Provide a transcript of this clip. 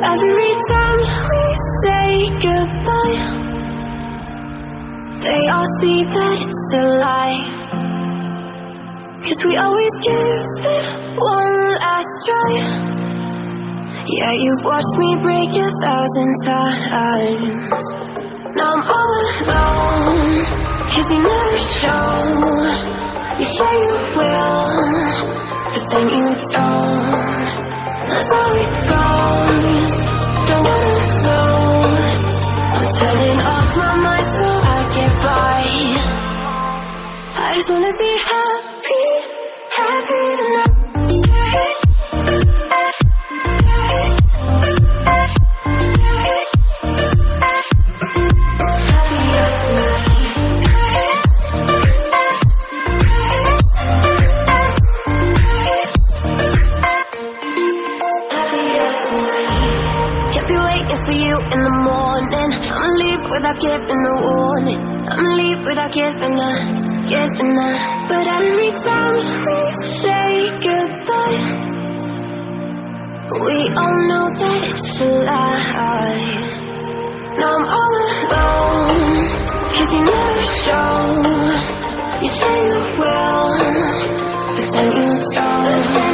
Every time we say goodbye, they all see that it's a lie. 'Cause we always give it one last try. Yeah, you've watched me break 1,000 times. Now I'm all alone, 'cause you never show. You say you will, but then you don't. That's how it goes, don't wanna float. I'm turning off my mind so I get by. I just wanna be happy, happy tonight. For you in the morning, I'ma leave without giving a warning. I'ma leave without giving a. But every time we say goodbye, we all know that it's a lie. Now I'm all alone, 'cause you never show. You say you will, but then you don't.